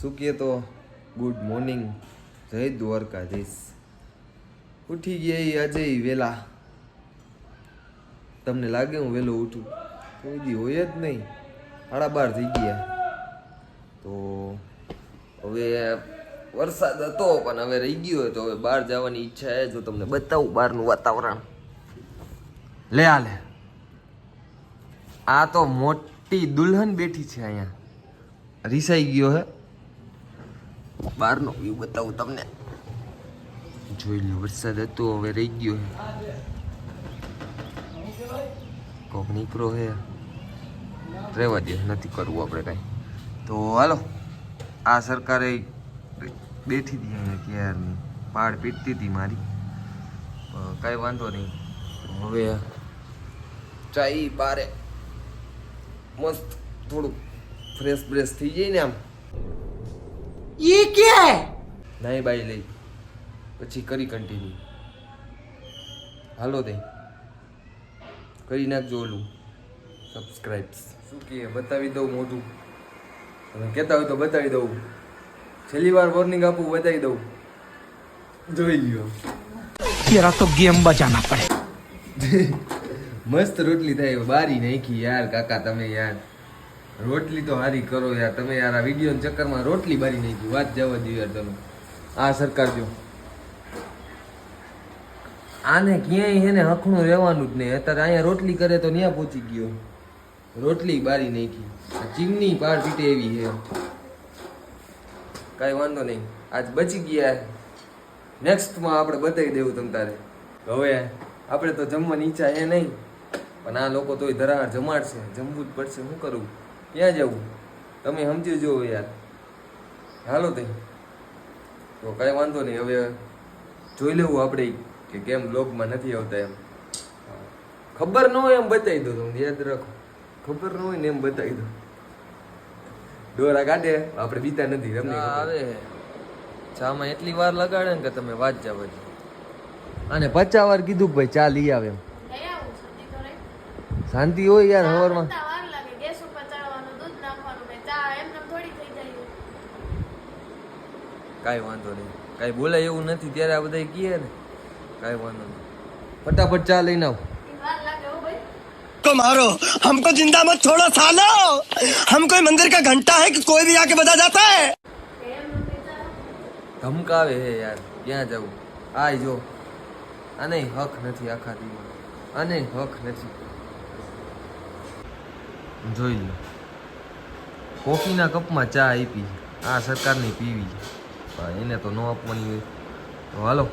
શું કહે તો ગુડ મોર્નિંગ, જય દ્વારકાધીશ. ઉઠી ગયા આજે વહેલા. તમને લાગે હું વહેલો ઉઠું? કોઈ દી હોય જ નહીં. 12:30 થઈ ગયા. તો હવે વરસાદ હતો પણ હવે રહી ગયો તો હવે બહાર જવાની ઈચ્છા છે. જો તમને બતાવું બહારનું વાતાવરણ. લે આલે, આ તો મોટી દુલ્હન બેઠી છે અહીંયા. રીસાઈ ગયો હે. બહારનો વ્યૂ બતાવું તમને. જોઈ લો, વરસાદ હતો હવે રહી ગયો હે. કોક નીકળો હે, રહેવા દે, નથી કરવું આપણે કાંઈ. તો હાલો, આ સરકારે બેઠી હતી અહીંયા ક્યારની, પાડ પીટતી હતી મારી. કાંઈ વાંધો નહીં. હવે ચાઈ બારે મસ્ત થોડુંક ફ્રેશ બ્રેશ થઈ જાય ને આમ. ये क्या है? નાઈ બાઈ લઈ પછી કરી કન્ટિન્યુ. હાલો તે કરી નાખજો ઓલું સબસ્ક્રાઇબ્સ. શું કહે બતાવી દઉં મોઢું? તમે કહેતા હોય તો બતાવી દઉં. છેલ્લી વાર વોર્નિંગ આપું, બતાવી દઉં. જોઈ લ્યો. तेरा तो गेम बजाना पड़े. મસ્ત રોટલી થાય. બારી નાખી યાર કાકા તમે યાર. રોટલી તો હારી કરો યાર તમે યાર. આ વિડીયો ચક્કરમાં રોટલી બારી નાખી. વાત જવા દો યાર તમે. આ સરકાર જો આને ક્યાંય છે ને હખણું રહેવાનું જ નહીં. અત્યારે અહીંયા રોટલી કરે તો ત્યાં પહોંચી ગયો. રોટલી બારી નાખી. ચીમની પાર પીટે એવી છે. કાંઈ વાંધો નહીં, આજ બચી ગયા. નેક્સ્ટમાં આપણે બતાવી દેવું તમ તારે. હવે આપણે તો જમવાની ઈચ્છા છે નહીં, પણ આ લોકો તોય ધરાર જમાડશે. જમવું જ પડશે. શું કરવું, ક્યાં જવું, તમે સમજી જુઓ યાર. હાલો તે તો કાંઈ વાંધો નહીં. હવે જોઈ લેવું આપણે કે કેમ બ્લોગમાં નથી આવતા એમ. ખબર ન હોય એમ બતાવી દો. તમને યાદ રાખો, ખબર ન હોય ને એમ બતાવી દો. ડોરા કાઢે આપણે બીતા નથી. તમને આવે ચામાં એટલી વાર લગાડે ને કે તમે વાત જાવ. અને 50 વાર કીધું કે ભાઈ ચા લઈ આવે એમ. શાંતિ હોય યાર સવારમાં. કાંઈ વાંધો નહીં, કાંઈ બોલાય એવું નથી. ત્યારે આ બધા કહે ને, કાંઈ વાંધો નહીં. ફટાફટ ચા લઈને આવ. को मारो, हमको जिंदा मत छोड़ो सालो. हम कोई मंदिर का घंटा है कि कोई भी आके बजा जाता है. ધમકાવે હે યાર. ક્યાં જવું? આય જો, આને હક નથી આખા દીમાં. આને હક નથી. જોઈ લો, કોફીના કપમાં ચા આપી. આ સરકારની પીવી, એને તો ન આપવાની હોય. તો હાલો,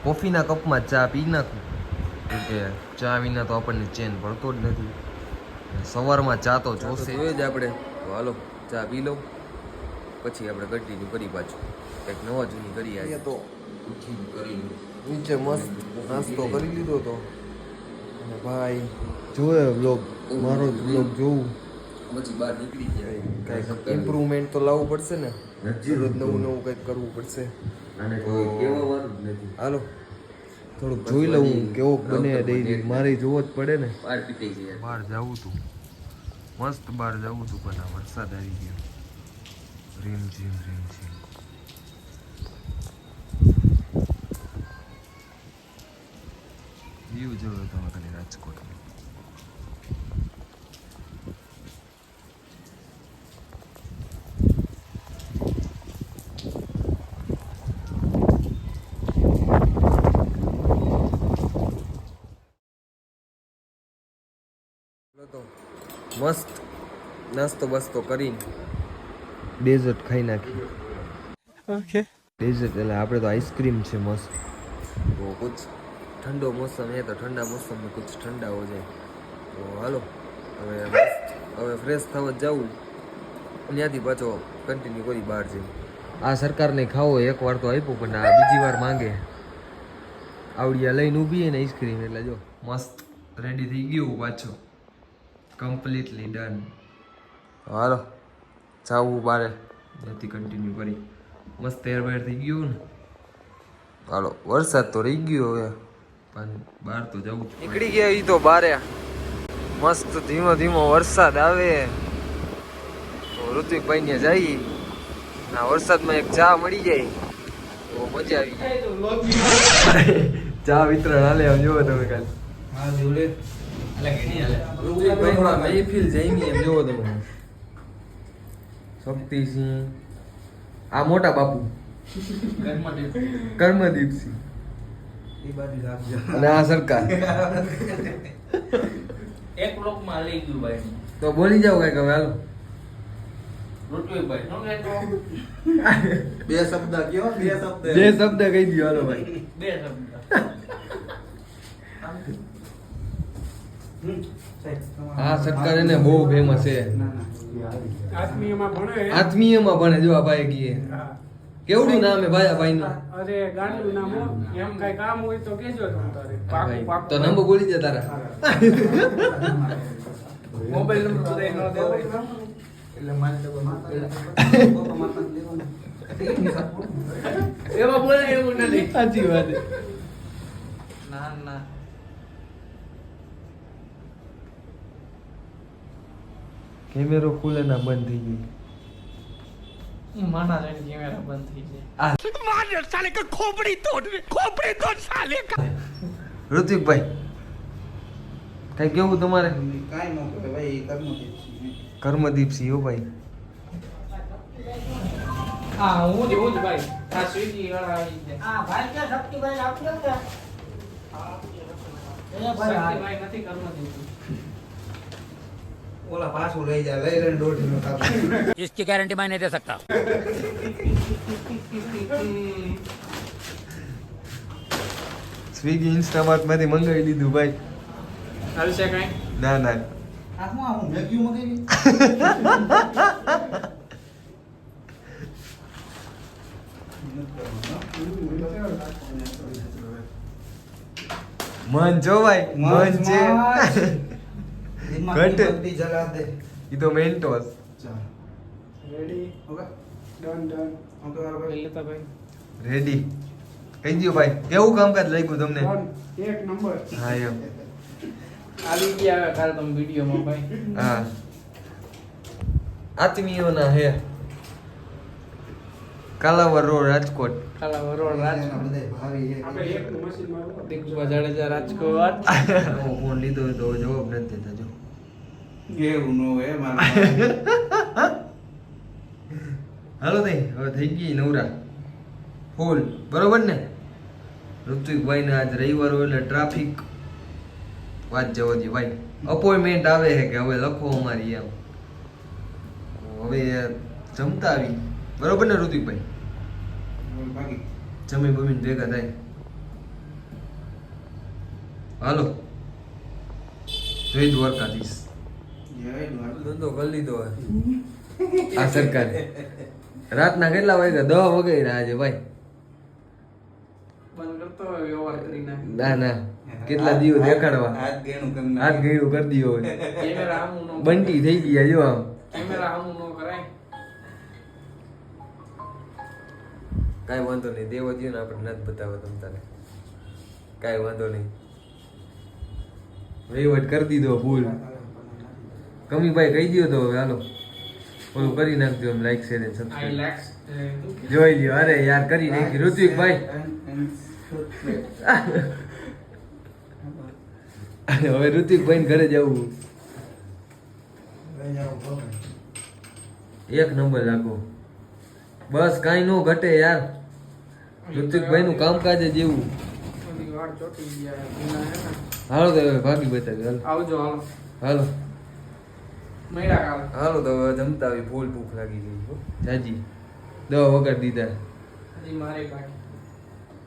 કોફીના કપમાં ચા પી નાખું. કે ચા વિના તો આપણને ચેન પડતો જ નથી. સવારમાં ચા તો જોશે જ આપણે. તો હાલો ચા પી લઉં, પછી આપણે કન્ટિન્યુ કરી પાછું. કંઈક નવા જૂની કરી આજે. તો કરી નીચે મસ્ત નાસ્તો કરી લીધો તો. અને ભાઈ જોયે વ્લોગ, મારો જ વ્લોગ જોવું પછી બહાર નીકળી જાય. કાંઈક ઇમ્પ્રુવમેન્ટ તો લાવવું પડશે ને. રોજ નવું નવું કંઈક કરવું પડશે. અને કહેવાનું જ નથી. હાલો થોડુંક જોઈ લઉં કેવો બને ડેરી. મારે જોવો જ પડે ને. બહાર જવું તું, મસ્ત બહાર જવું તું, પણ આ વરસાદ આવી ગયો. રીમ ઝીમ રીમ ઝીમ. વ્યૂ જોયો તમે ખાલી રાજકોટ. તો મસ્ત નાસ્તો બસ્તો કરીને ડેઝર્ટ ખાઈ નાખી. ओके. डेजर्ट એટલે આપણે તો आइसक्रीम છે મસ્ત. તો कुछ ठंडो मौसम है तो ठंडा मौसम में कुछ ठंडा हो जाए. તો હાલો હવે હવે ફ્રેશ થવા જાવું. ત્યાંથી પાછો કન્ટિન્યુ કરી બહાર જઈ. આ સરકારને ખાવો એક વાર તો આપ્યું, પણ આ બીજી વાર માંગે. આવડિયા લઈને ઊભી ને આઈસ્ક્રીમ. એટલે જો મસ્ત રેડી થઈ ગયું પાછો. Completely done. હાલો જાવું બારે, ત્યાંથી કન્ટિન્યુ કરી. મસ્ત તૈયાર થઈ ગયું ને. હાલો વરસાદ તો રહી ગયો હવે, પણ બહાર તો જવું. નીકળી ગયા ઈ તો બારે. મસ્ત ધીમો ધીમો વરસાદ આવે તો ઋત્વિકભાઈ ને જઈ આ વરસાદમાં એક ચા મળી જાય તો મજા આવી જાય. ચા વિતરણ હાલે આમ જોવો તમે કાલે. હા જોડે મહેફિલ જઈમી એમ જોવો તમે. શક્તિસિંહ આ મોટા બાપુ કર્મદીપસિંહ એ બાજુ રાખજો. અને આ સરકાર. એક બ્લોકમાં લઈ ગયું ભાઈ તો બોલી જાવ કઈક હવે હાલો. ઋત્વિકભાઈ શું કહેતો? બે શબ્દ કયો બે શબ્દ બે શબ્દ કહી દો હાલો ભાઈ. બે શબ્દ આ સરકાર એને બહુ ફેમસ છે. આત્મીયમાં ભણે જો આ ભાઈ કીએ. કેવડું નામ હે ભાઈ આ ભાઈ નું? અરે ગાંડું નામ હો. એમ કઈ કામ હોય તો કેજો તમ તારે. પાકું પાકું. તો નંબર બોલી દે તારા. મોબાઈલ નંબર બધાય ન દેવાય એટલે મારે તો એમાં બોલે એવું નથી. સાચી વાત છે. ના ના કેમેરો ખુલે ના બંધ થઈ ગયો. માના જઈને કેમેરા બંધ થઈ જાય. ઋત્વિકભાઈ કઈ કેવું તમારે? કાઈ ન કરે ભાઈ કર્મથી. કર્મદીપસિંહ હો ભાઈ. હા હું જ ભાઈ આ સ્વીટી વાળા આવી ગયા. શક્તિભાઈ નથી કરવું. ઓલા પાછું લઈ જાય લઈ લઈને દોઢી નો કાપ. इसकी गारंटी मैं नहीं दे सकता. સ્વિગી ઇન્સ્ટામાર્ટ માંથી મંગાવી લીધું ભાઈ. હાલશે કઈ? ના ના હાથમાં હું મેગ્યુ મગાવી. મન જો ભાઈ મન છે. ઘટ. ઘટ જલા દે. ઈ તો Mentos. Ready okay done done. Okay મારો ભાઈ. લેતા ભાઈ રેડી કહી દો ભાઈ કેવું કામકાજ લાગ્યું તમને? ડન. એક નંબર. હા એમ. આવી ગયા કાલ તમે વિડીયોમાં ભાઈ. હા આત્મીયોના હે કાલાવર રોડ રાજકોટ. કાલા વરોડ રાજ એના બધાય ભાવી છે. આપણે એક મશીન માં દિગ્ગજ જાડેજા રાજકોટ. ફોન લીધો હોય તો જવાબ નથી દેતા જો. એવું નો હે મારા. હાલો તઈ હવે થઈ ગઈ નવરા ફૂલ બરોબર ને? ઋત્વિકભાઈ ને આજ રવિવાર હોય એટલે ટ્રાફિક વાત જવા દે ભાઈ. અપોઇન્ટમેન્ટ આવે છે કે હવે લખો અમારી એમ. હવે જમતા આવી બરોબર ને ઋત્વિકભાઈ? ભાગી. જમી બમીને ભેગા થાય. હાલો જય દ્વારકાધીશ. જય દ્વારકા. ધંધો કરી લીધો હોય આ સરકારે. રાતના કેટલા વાગ્યા? 10 વાગ્યા આજે ભાઈ. બંધ કરતો હોય વ્યવહાર કરી નાખે. ના ના કેટલા દિવસ દેખાડવા. હાથ ગેણું કરી હાથ ગયડું કરી દીધો હોય. કેમેરા આમું નો બંટી થઈ ગયા જો આમ. કેમેરા આમું નો કરાય. કાંઈ વાંધો નહીં દેવો દો ને આપણે નથી બતાવો તમ તારે. કાંઈ વાંધો નહીં વહીવટ કરી દીધો ફૂલ. કમીભાઈ કહી દો તો હવે હાલો ઓલું કરી નાખજો એમ લાઈક શેર અને આઈ સબસ્ક્રાઇબ લેક્સ જોઈ લ્યો. અરે યાર કરી નાખી ઋત્વિકભાઈ. હવે ઋત્વિકભાઈ ઘરે જવું. એક નંબર લાગો બસ કાંઈ નો ઘટે યાર. ઋત્વિકભાઈ નું કામકાજ જ એવું. બધી વાળ ચોટી ગયા ભીના હે ને. હાલો તો હવે ભાગી બતાવી હાલો. આવજો હાલો હાલો મેળા કાલ હાલો તો હવે જમતા આવી ફૂલ ભૂખ લાગી ગઈ હો. જાજી 10 વગર દીધા. હજી મારે બાકી.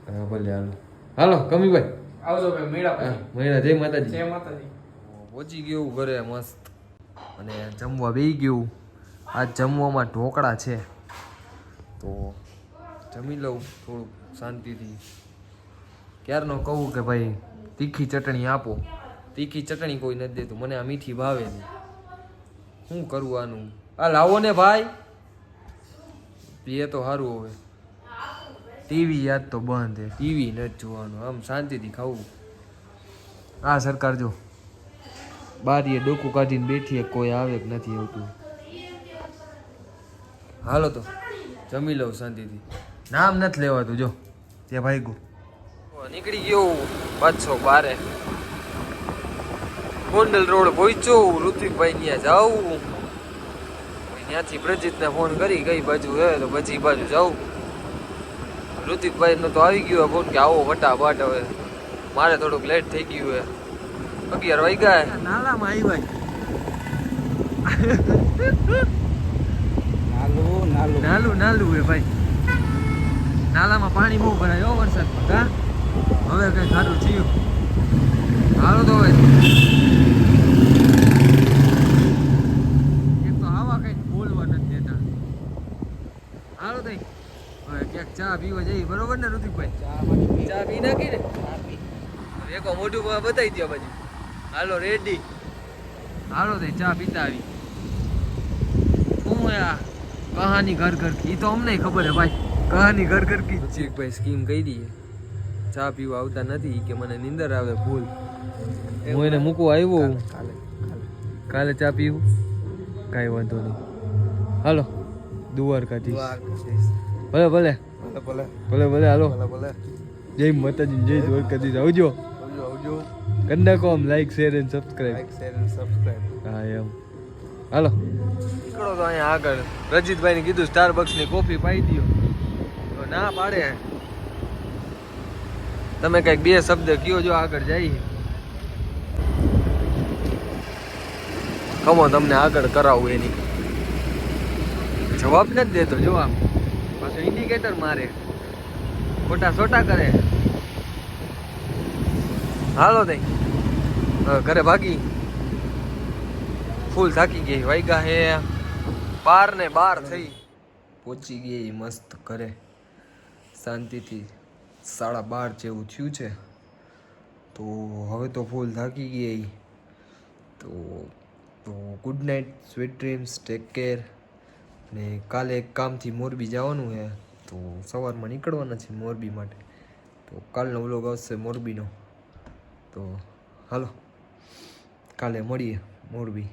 હા ભલે હાલો હાલો કમીભાઈ. આવજો ભાઈ મેળા હા પછી. મહિના જય માતાજી. જય માતાજી. પહોંચી ગયું ઘરે મસ્ત અને જમવા બેસી ગયું. આજ જમવામાં ઢોકળા છે તો જમી લઉં થોડુંક શાંતિથી. ક્યારનો કહું કે ભાઈ તીખી ચટણી આપો. તીખી ચટણી કોઈ નથી દેતું. મને આ મીઠી ભાવે નહીં. શું કરું આનું? આ લાવો ને ભાઈ. એ તો સારું હવે. ટીવી યાદ તો બંધ છે. ટીવી નથી જોવાનું. આમ શાંતિથી ખાવું. આ સરકાર જો બારીએ ડોકું કાઢીને બેઠી કોઈ આવે કે નથી આવતું. હાલો તો જમી લઉં શાંતિથી. નામ નથી લેવાતું જો ત્યાં ભાઈ નીકળી ગયો 512 ગોંડલ રોડ પહોંચ્યો. ઋત્વિકભાઈ ત્યાં જાઉં, ત્યાંથી પ્રજીતને ફોન કરી કઈ બાજુ હે તો પછી બાજુ જાઉં. ઋત્વિકભાઈ નો તો આવી ગયો ફોન કે આવો ફટાફટ. હવે મારે થોડુંક લેટ થઈ ગયું હે, 11 વાગ્યા. નાલામાં આવ્યા નાલું હે ભાઈ. નાલામાં પાણી બહુ ભરાય હો વરસાદમાં. કા હવે કઈ સારું થયું. હાલો તો હવે એક તો આવા કઈ બોલવા નથી દેતા. હાલો તઈ હવે ક્યાંક ચા પીવા જઈએ, બરોબર ને ઋતિકભાઈ? ચા પી નાખી ને એક મોઢું બતાવી દો બાજુ. હાલો રેડી, હાલો તઈ ચા પીતા આવી. શું આ કહાની ઘર ઘર કી, તો અમને ખબર હે ભાઈ. કહાની ઘર ઘર કી. ઋતિકભાઈ સ્કીમ કહી દઈએ, ચા પીવા આવતા નથી કે મને નીંદર આવે ફૂલ. હું એને મૂકવા આવ્યો. કાલે ચા પીવું, કાંઈ વાંધો નહીં. હાલો દ્વારકાધીશ. ભલે ભલે ભલે ભલે હાલો. જય માતાજી, જય દ્વારકાધીશ. આવજો કરી નાખો આમ લાઈક શેર એન્ડ સબસ્ક્રાઈબ. હા એમ હાલો નીકળો તો અહીંયા આગળ. રજીતભાઈને કીધું સ્ટારબક્સની કોફી પાઈ દો તો ના પાડે. તમે કઈક બે શબ્દ કયો જો આગળ જાય. કમો તમને આગળ કરાવું એની. જવાબ નથી દેતો જો આમ પાછું ઇન્ડિકેટર મારે, ખોટા છોટા કરે. હાલો તઈ ઘરે ભાગી. ફૂલ થાકી ગઈ. વાગ્યા હે 12 ને 12 થઈ. પહોંચી ગઈ મસ્ત ઘરે શાંતિથી. 12:30 જેવું થયું છે. તો હવે તો ફૂલ થાકી ગઈ. તો good night, sweet dreams, take care. ને કાલે એક કામથી મોરબી જવાનું છે, તો સવારમાં નીકળવાના છે મોરબી માટે. તો કાલનો વ્લોગ આવશે મોરબીનો. તો હાલો કાલે મળીએ મોરબી.